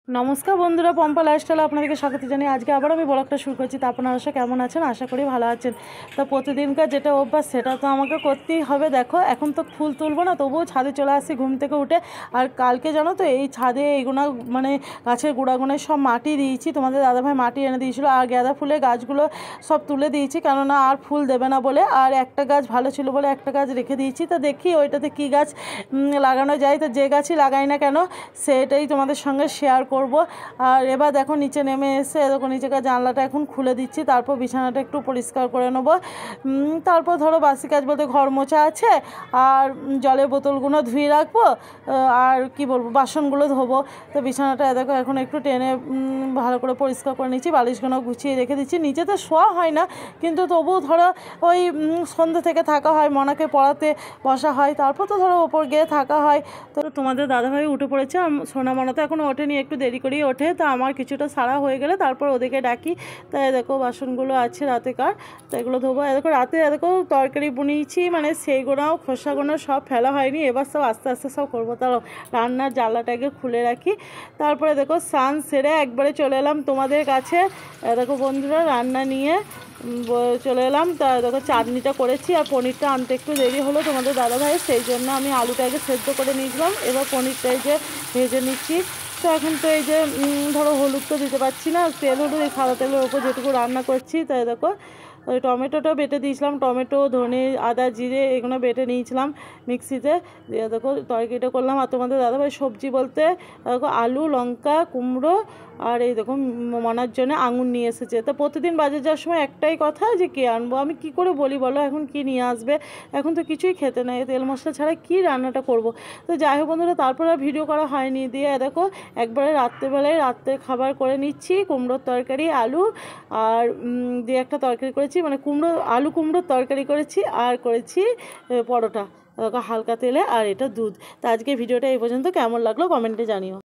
নমস্কার বন্ধুরা, পম্পা লাইফস্টাইলে আপনাদেরকে স্বাগত জানাই। আজকে আবার আমি ব্লগটা শুরু করছি। তা আপনারা কেমন আছেন? আশা করি ভালো আছেন। তো প্রতিদিনকার যেটা অভ্যাস সেটা তো আমাকে করতেই হবে। দেখো এখন তো ফুল তুলবো না, তবুও ছাদে চলে আসি ঘুম থেকে উঠে। আর কালকে জানো তো এই ছাদে এইগুলো মানে গাছের গুঁড়াগুঁড়ে সব মাটি দিয়েছি, তোমাদের দাদাভাই মাটি এনে দিয়েছিলো। আর গাঁদা ফুলের গাছগুলো সব তুলে দিয়েছি, কেননা আর ফুল দেবে না বলে। আর একটা গাছ ভালো ছিল বলে একটা গাছ রেখে দিয়েছি। তো দেখি ওইটাতে কী গাছ লাগানো যায়। তো যে গাছই লাগাই না কেন সেটাই তোমাদের সঙ্গে শেয়ার করব। আর এবার দেখো নিচে নেমে এসে দেখো নিচেকার জানলাটা এখন খুলে দিচ্ছি, তারপর বিছানাটা একটু পরিষ্কার করে নেবো। তারপর ধরো বাসি কাজ বলতে ঘর মোছা আছে, আর জলের বোতলগুলো ধুয়ে রাখবো, আর কি বলবো বাসনগুলো ধোবো। তো বিছানাটা দেখো এখন একটু টেনে ভালো করে পরিষ্কার করে নিচ্ছি, বালিশগুলো গুছিয়ে রেখে দিচ্ছি। নিচেতে শোয়া হয় না, কিন্তু তবুও ধরো ওই সন্ধ্যে থেকে থাকা হয়, মনাকে পড়াতে বসা হয়, তারপর তো ধরো ওপর গিয়ে থাকা হয়। তো তোমাদের দাদাভাই উঠে পড়েছে, সোনা মনা তো এখন ওঠেনি, একটু দেরি করেই ওঠে। তো আমার কিছুটা সারা হয়ে গেলে তারপর ওদেরকে ডাকি। তাই দেখো বাসনগুলো আছে রাতেকার, তো এগুলো ধোবো। দেখো রাতে দেখো তরকারি বুনিয়েছি, মানে সেইগুলোও খোসাগুলো সব ফেলা হয়নি, এবার সব আস্তে আস্তে সব করবো। তাও রান্নার জানলাটাকে খুলে রাখি। তারপরে দেখো স্নান সেরে একবারে চলে এলাম তোমাদের কাছে। দেখো বন্ধুরা রান্না নিয়ে চলে এলাম। তা দেখো চাটনিটা করেছি, আর পনিরটা আনতে একটু দেরি হলো তোমাদের দাদাভাই, সেই জন্য আমি আলুটাকে সেদ্ধ করে নিয়েছিলাম। এবার পনিরটাই যে ভেজে নিচ্ছি। তো এখন তো এই যে ধরো হলুদ তো দিতে পারছি না, তেল হলুদ এই সাদা তেলের ওপর যেটুকু রান্না করছি। তাই দেখো ওই টমেটোটা বেটে দিয়েছিলাম, টমেটো ধনে আদা জিরে এগুলো বেটে নিয়েছিলাম মিক্সিতে দিয়ে। দেখো তরকারিটা করলাম। আর তোমাদের দাদাভাই সবজি বলতে দেখো আলু লঙ্কা কুমড়ো আর এই দেখো মনার জন্য আঙুর নিয়ে এসেছে। তো প্রতিদিন বাজার যাওয়ার সময় একটাই কথা যে কে আনবো, আমি কি করে বলি বলো, এখন কি নিয়ে আসবে? এখন তো কিছুই খেতে নেই, তেল মশলা ছাড়া কি রান্নাটা করব। তো যাই হোক বন্ধুরা, তারপর আর ভিডিও করা হয়নি। দিয়ে দেখো একবারে রাত্রেবেলায় রাত্রে খাবার করে নিচ্ছি, কুমড়োর তরকারি আলু আর দিয়ে একটা তরকারি করেছি, মানে আলু কুমড়োর তরকারি করেছি, আর করেছি পরোটা হালকা তেলে, আর এটা দুধ। তো আজকে ভিডিওটা এই পর্যন্ত, কেমন লাগলো কমেন্টে জানিও।